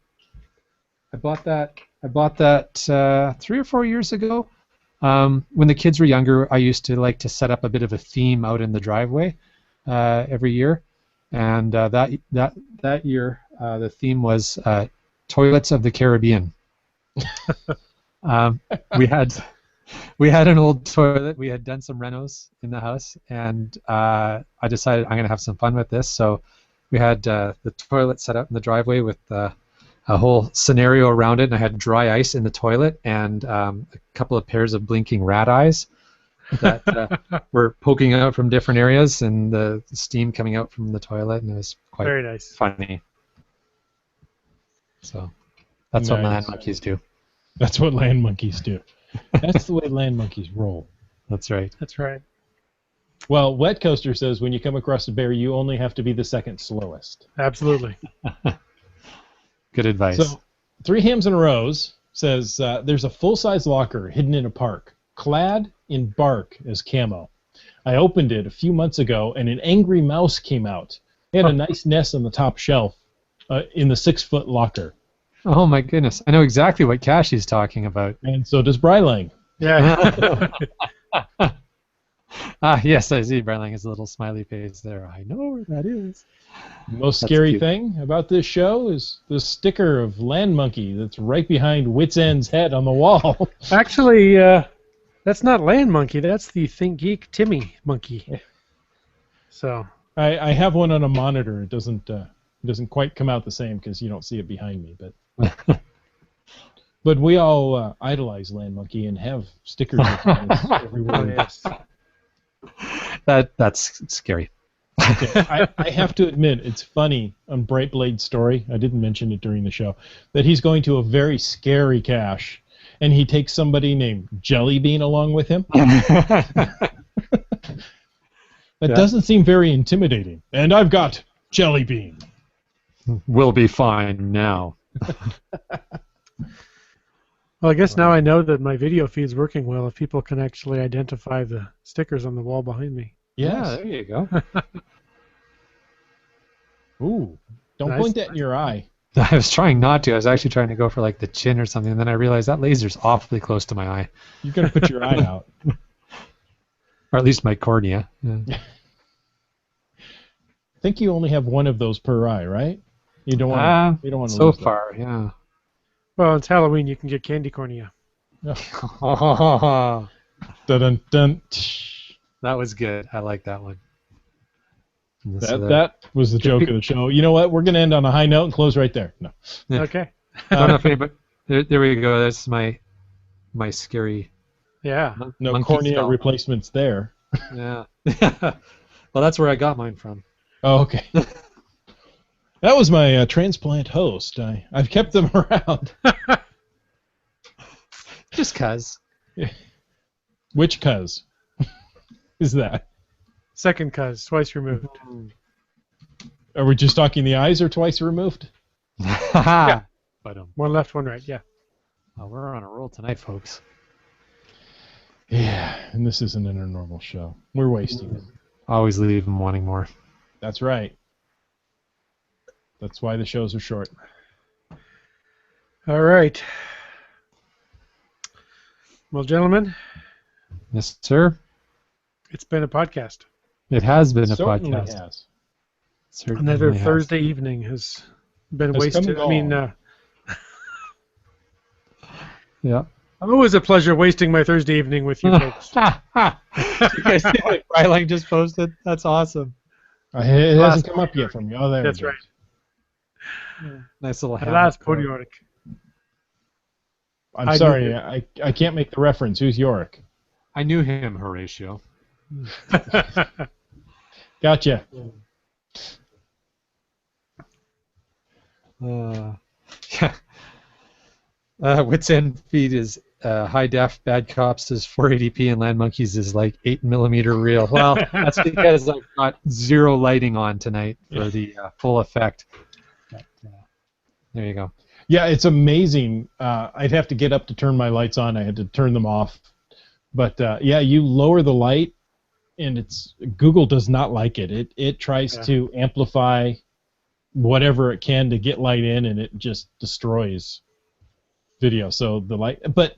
I bought that 3 or 4 years ago. When the kids were younger, I used to like to set up a bit of a theme out in the driveway every year, and that year the theme was toilets of the Caribbean. We had an old toilet. We had done some renos in the house, and I decided I'm going to have some fun with this. So we had the toilet set up in the driveway with a whole scenario around it, and I had dry ice in the toilet and a couple of pairs of blinking rat eyes that were poking out from different areas, and the steam coming out from the toilet, and it was quite Very nice. funny. So that's what land monkeys do. That's what land monkeys do. That's the way land monkeys roll. That's right. That's right. Well, Wet Coaster says when you come across a bear, you only have to be the second slowest. Absolutely. Good advice. So, 3 Hams and a Rose says there's a full-size locker hidden in a park, clad in bark as camo. I opened it a few months ago, and an angry mouse came out. It had a nice nest on the top shelf in the 6-foot locker. Oh my goodness! I know exactly what cache he's talking about. And so does Brylang. Yeah. Yes, I see. Brylang has a little smiley face there. I know where that is. The most That's scary cute. thing about this show is the sticker of Land Monkey that's right behind Wit's End's head on the wall. Actually, that's not Land Monkey. That's the Think Geek Timmy monkey. So. I have one on a monitor. It doesn't quite come out the same because you don't see it behind me, but we all idolize Land Monkey and have stickers everywhere. Yes. That's scary. Okay. I have to admit, it's funny on Brightblade's story, I didn't mention it during the show, that he's going to a very scary cache, and he takes somebody named Jellybean along with him. That doesn't seem very intimidating. And I've got Jellybean. We'll be fine now. Well, I guess now I know that my video feed's working well if people can actually identify the stickers on the wall behind me. Yeah, Yes. there you go. Ooh. Don't Nice. point that in your eye. I was trying not to. I was actually trying to go for like the chin or something, and then I realized that laser's awfully close to my eye, You're going to put your eye out. or at least my cornea. Yeah. I think you only have one of those per eye, right? You don't want to. You don't want to So lose far, yeah. Well, it's Halloween. You can get candy cornea. That. that Dun, dun, was good. I like that one. that was the joke of the show. You know what? We're going to end on a high note and close right there. No. Yeah. Okay. I don't know if anybody. There we go. That's my scary. Yeah. No monkey cornea skull. replacements there. Yeah. Well, that's where I got mine from. Oh, okay. That was my transplant host. I've kept them around. Just cuz. Which cuz is that? Second cuz, twice removed. Are we just talking the eyes or twice removed? Yeah. But One left, one right. Yeah. we're on a roll tonight, folks. Yeah, and this isn't a normal show. We're wasting it. Always leave them wanting more. That's right. That's why the shows are short. All right. Well, gentlemen, Yes, sir. it's been a podcast. It has been a Certainly podcast. has. Certainly Another has. Thursday evening has been Has come wasted. and I mean, gone. Yeah. always a pleasure wasting my Thursday evening with you folks. You guys see what Freiling just posted? That's awesome. It hasn't come up yet from you. Oh, there That's it right. goes. Nice little At hamlet last, there. Podioric. I'm I sorry, knew I can't make the reference. Who's Yorick? I knew him, Horatio. Gotcha. Yeah. Wits End feed is high def. Bad Cops is 480p, and Land Monkeys is like 8mm real. Well, that's because I've got zero lighting on tonight for the full effect. But, there you go. Yeah, it's amazing. I'd have to get up to turn my lights on. I had to turn them off. But yeah, you lower the light, and Google does not like it. It tries to amplify whatever it can to get light in, and it just destroys video. So the light, but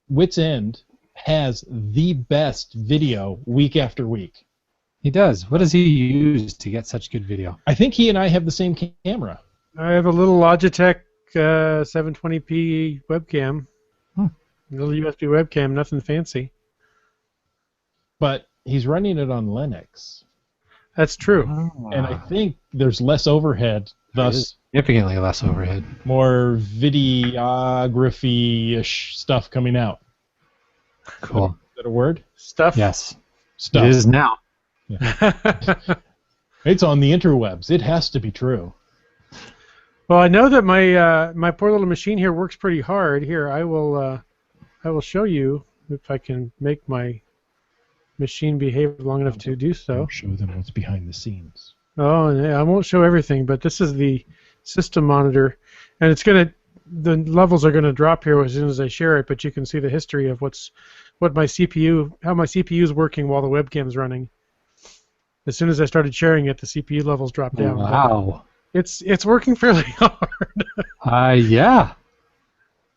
Wits End has the best video week after week. He does. What does he use to get such good video? I think he and I have the same camera. I have a little Logitech 720p webcam. A little USB webcam, nothing fancy. But he's running it on Linux. That's true. And I think there's less overhead, thus significantly less overhead. more videography-ish stuff coming out. Cool. Is that a word? Stuff. Yes. Stuff. It is now. It's on the interwebs. It has to be true. Well, I know that my poor little machine here works pretty hard. Here, I will show you if I can make my machine behave long enough to do so. Show them what's behind the scenes. Oh, yeah, I won't show everything, but this is the system monitor, and the levels are gonna drop here as soon as I share it. But you can see the history of how my CPU is working while the webcam's running. As soon as I started sharing it, the CPU levels dropped down. Wow. It's working fairly hard. Yeah.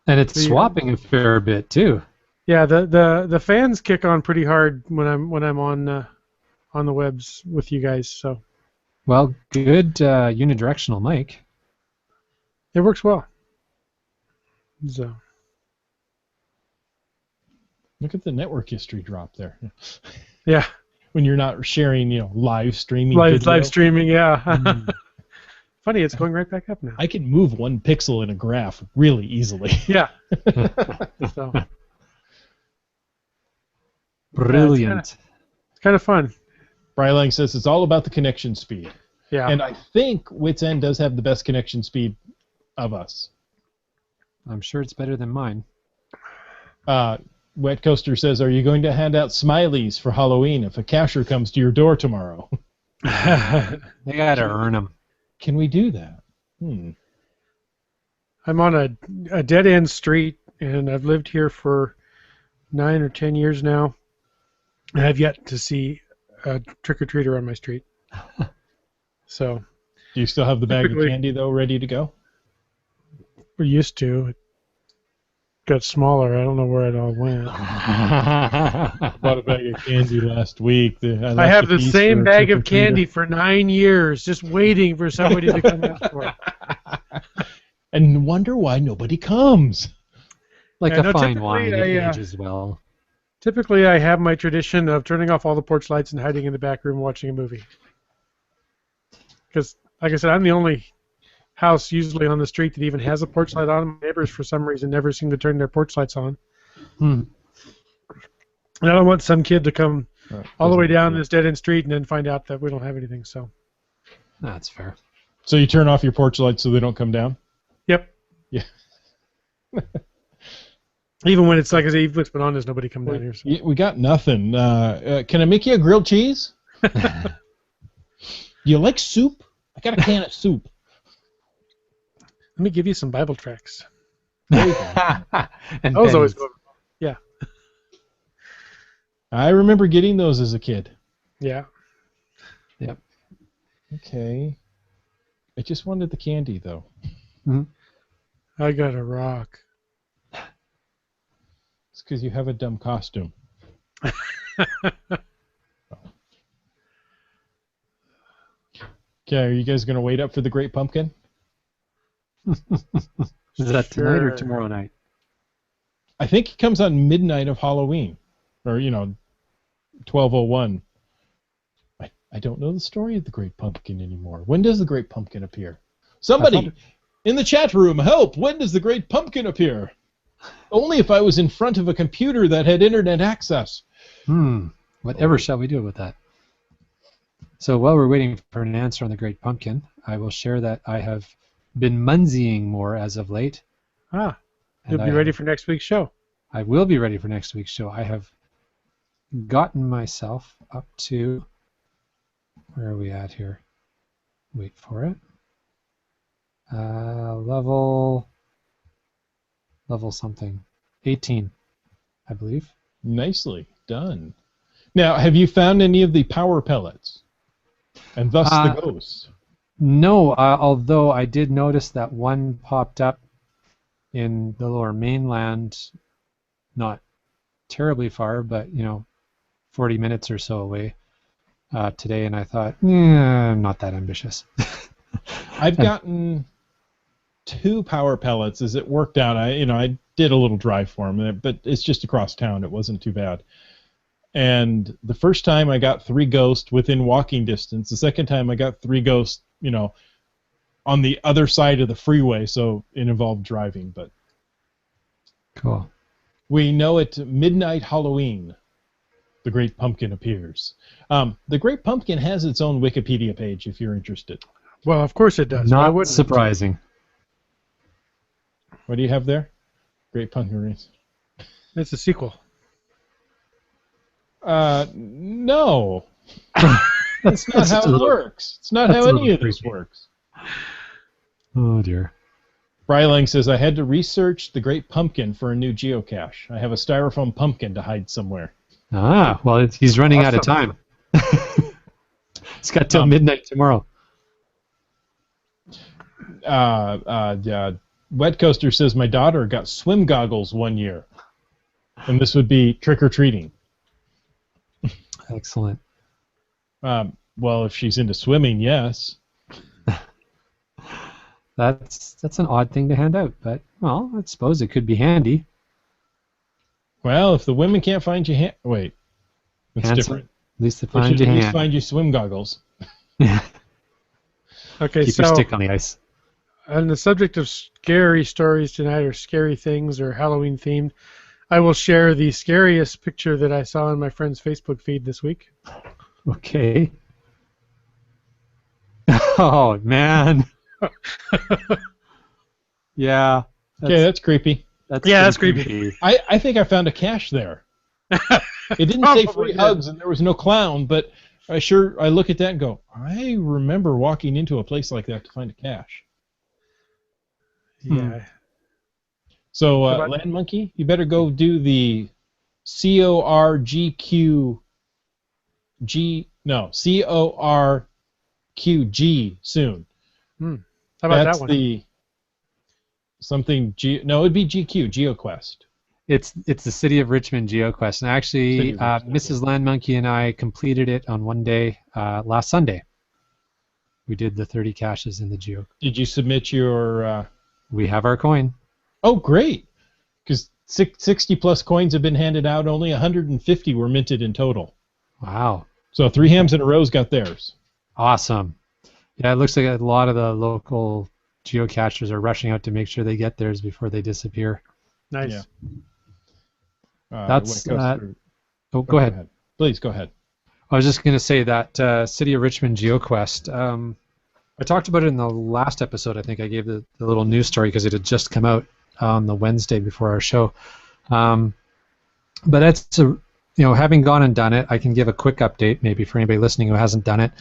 And it's swapping a fair bit too. Yeah, the fans kick on pretty hard when I'm on the webs with you guys. So Well, good unidirectional mic. it works well. So Look at the network history drop there. yeah, When you're not sharing, live streaming. live video. streaming. Yeah. Funny, it's going right back up now. I can move one pixel in a graph really easily. Yeah. So Brilliant. it's kind of fun. Brylang says it's all about the connection speed. Yeah. And I think Wits End does have the best connection speed of us. I'm sure it's better than mine. Wet Coaster says, are you going to hand out smileys for Halloween if a cashier comes to your door tomorrow? They gotta earn them. Can we do that? I'm on a dead end street, and I've lived here for 9 or 10 years now, and I've yet to see a trick or treater on my street. So. Do you still have the bag of Typically- candy though, ready to go? We used to. It got smaller. I don't know where it all went. Bought a bag of candy last week. I have the same bag of candy for 9 years, just waiting for somebody to come ask for it. And wonder why nobody comes. Like Yeah, a no, fine wine, typically it I, ages well. Typically, I have my tradition of turning off all the porch lights and hiding in the back room watching a movie. Because, like I said, I'm the only house usually on the street that even has a porch light on. My neighbors, for some reason, never seem to turn their porch lights on. And I don't want some kid to come all the way down this dead-end street and then find out that we don't have anything. So. That's fair. So you turn off your porch lights so they don't come down? Yep. Yeah. Even when it's like I say, even when it's been on, there's nobody come down here. So. We got nothing. Can I make you a grilled cheese? Do you like soup? I got a can of soup. Let me give you some Bible tracts. And Those always pennies. go. Yeah. I remember getting those as a kid. Yeah. Yep. Okay. I just wanted the candy, though. I got a rock. It's because you have a dumb costume. Okay, are you guys going to wait up for the Great Pumpkin? Is that tonight or Sure. tomorrow night? I think it comes on midnight of Halloween. Or, 12:01. I don't know the story of the Great Pumpkin anymore. When does the Great Pumpkin appear? Somebody in the chat room, help! When does the Great Pumpkin appear? Only if I was in front of a computer that had internet access. Whatever shall we do with that? So while we're waiting for an answer on the Great Pumpkin, I will share that I have been munsying more as of late. Ah, and you'll be ready for next week's show. I will be ready for next week's show. I have gotten myself up to, where are we at here? Wait for it. Level something. 18, I believe. Nicely done. Now, have you found any of the power pellets? And thus the ghosts? No, although I did notice that one popped up in the lower mainland, not terribly far, but 40 minutes or so away today, and I thought, I'm not that ambitious. I've gotten 2 power pellets as it worked out. I did a little drive for them, but it's just across town. It wasn't too bad. And the first time I got 3 ghosts within walking distance. The second time I got 3 ghosts, on the other side of the freeway, so it involved driving. But Cool. we know at midnight Halloween, the Great Pumpkin appears. The Great Pumpkin has its own Wikipedia page if you're interested. Well, of course it does. Why Not wouldn't it? surprising. What do you have there? Great Pumpkin Race. It's a sequel. No. That's not how it works. It's not how that's a any of little this creepy. works. Oh dear. Brylang says, I had to research the Great Pumpkin for a new geocache. I have a styrofoam pumpkin to hide somewhere. Ah, well, he's running out of Awesome. time. It's got till midnight tomorrow. Wet Coaster says, my daughter got swim goggles one year. And this would be trick-or-treating. Excellent. Well, if she's into swimming, yes. That's an odd thing to hand out, but, well, I suppose it could be handy. Well, if the women can't find you wait. It's Handsome. different. At least they They find should your at least hand. find you swim goggles. Okay, Keep your so stick on the ice. on the subject of scary stories tonight, or scary things, or Halloween themed, I will share the scariest picture that I saw on my friend's Facebook feed this week. Okay. Oh, man. Yeah. Okay, that's creepy. That's pretty creepy. I think I found a cache there. It didn't say Probably free did. hugs and there was no clown, but I look at that and go, I remember walking into a place like that to find a cache. Yeah, So, Land Monkey, you better go do the CORGQG soon. How about That's that one? It'd be GQ, GeoQuest. It's the City of Richmond GeoQuest, and actually, Mrs. Land Monkey and I completed it on one day last Sunday. We did the 30 caches in the Geo. Did you submit your... We have our coin. Oh, great. Because 60 plus coins have been handed out. Only 150 were minted in total. Wow. So 3 hams in a row's got theirs. Awesome. Yeah, it looks like a lot of the local geocachers are rushing out to make sure they get theirs before they disappear. Nice. Yeah. That's... go ahead. Please, go ahead. I was just going to say that City of Richmond GeoQuest, I talked about it in the last episode. I think I gave the little news story because it had just come out on the Wednesday before our show. But it's having gone and done it, I can give a quick update maybe for anybody listening who hasn't done it.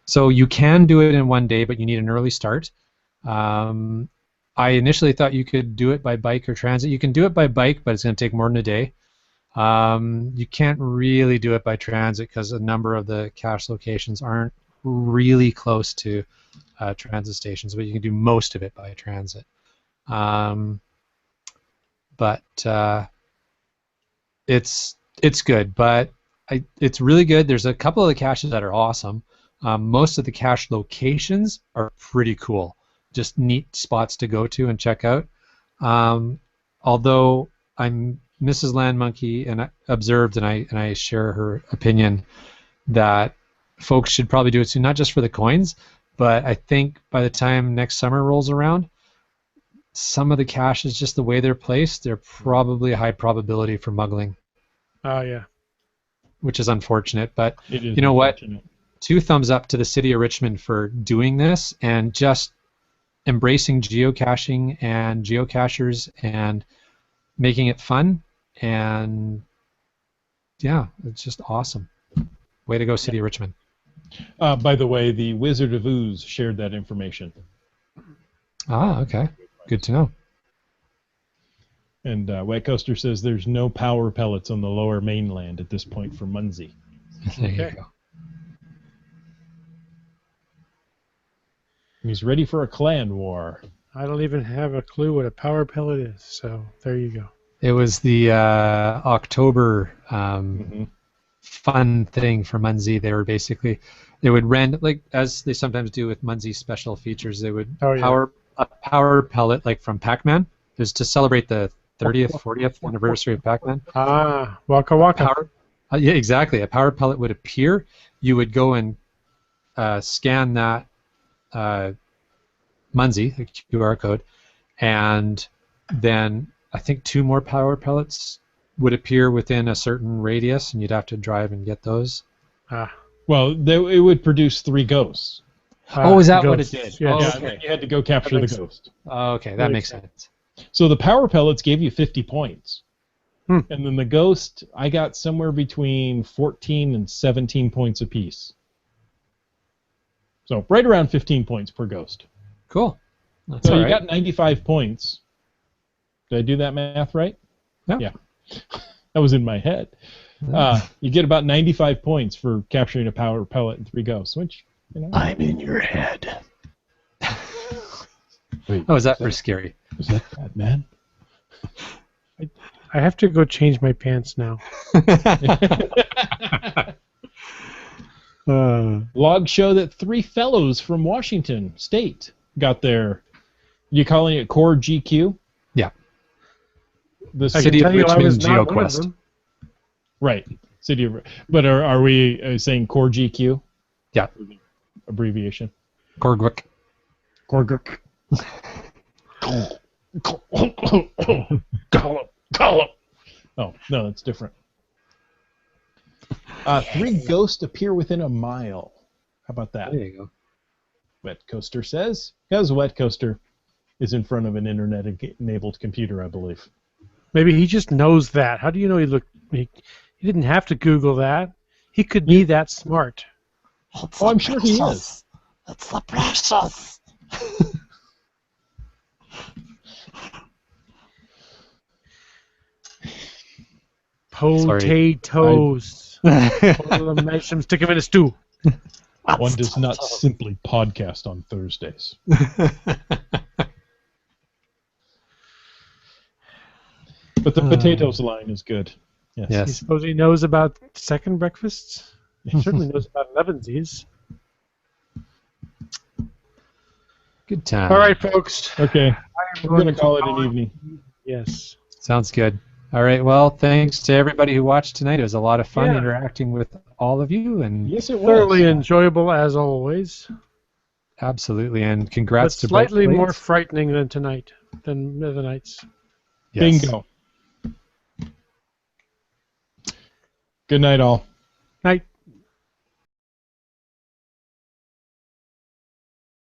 So you can do it in one day, but you need an early start. I initially thought you could do it by bike or transit. You can do it by bike, but it's going to take more than a day. You can't really do it by transit because a number of the cache locations aren't really close to transit stations, but you can do most of it by transit. But it's good, but it's really good. There's a couple of the caches that are awesome. Most of the cache locations are pretty cool, just neat spots to go to and check out. Although I'm Mrs. Land Monkey and I observed, and I share her opinion that folks should probably do it soon, not just for the coins, but I think by the time next summer rolls around, some of the caches, just the way they're placed, they're probably a high probability for muggling. Oh, yeah. Which is unfortunate, but you know what? 2 thumbs up to the City of Richmond for doing this and just embracing geocaching and geocachers and making it fun. And yeah, it's just awesome. Way to go, City of Richmond. By the way, the Wizard of Ooze shared that information. Ah, okay. Good to know. And Wet Coaster says there's no power pellets on the lower mainland at this point for Muncie. There you go. He's ready for a clan war. I don't even have a clue what a power pellet is, so there you go. It was the October fun thing for Muncie. They would rent, like as they sometimes do with Muncie special features, they would power pellet like from Pac-Man. It was to celebrate the 30th, 40th anniversary of Pac-Man. Ah, Waka Waka. Yeah, exactly. A power pellet would appear. You would go and scan that Muncie, the QR code, and then I think 2 more power pellets would appear within a certain radius, and you'd have to drive and get those. Well, it would produce 3 ghosts. Is that what it did? Yeah, okay. You had to go capture the ghost. Okay, that makes sense. So the power pellets gave you 50 points. And then the ghost, I got somewhere between 14 and 17 points apiece. So right around 15 points per ghost. Cool. That's so all you right. got 95 points. Did I do that math right? Yeah. That was in my head. You get about 95 points for capturing a power pellet and 3 ghosts, which, I'm in your head. Wait, is that for Scary? Is that bad, man? I have to go change my pants now. Logs show that 3 fellows from Washington State got their. You calling it Core GQ? Yeah. The City of Richmond GeoQuest. Right. City of. But are we saying Core GQ? Yeah. Abbreviation. Corgwick. Corgwick. Call Oh, no, that's different. 3 ghosts appear within a mile. How about that? There you go. Wet Coaster says. Because Wet Coaster is in front of an internet-enabled computer, I believe. Maybe he just knows that. How do you know he didn't have to Google that. He could be that smart. Oh, I'm sure he is. It's the precious. Potatoes. Pull them, mash them, stick them in a stew. One does not simply podcast on Thursdays. But the potatoes line is good. Yes. You suppose he knows about second breakfasts? He certainly knows about elevensies. Good time. All right, folks. Okay. We're going to call it an evening. Yes. Sounds good. All right. Well, thanks to everybody who watched tonight. It was a lot of fun interacting with all of you, and Yes, it was. Thoroughly enjoyable as always. absolutely. And congrats But to slightly both more plates. frightening than tonight, than the other nights. Yes. Bingo. Good night, all.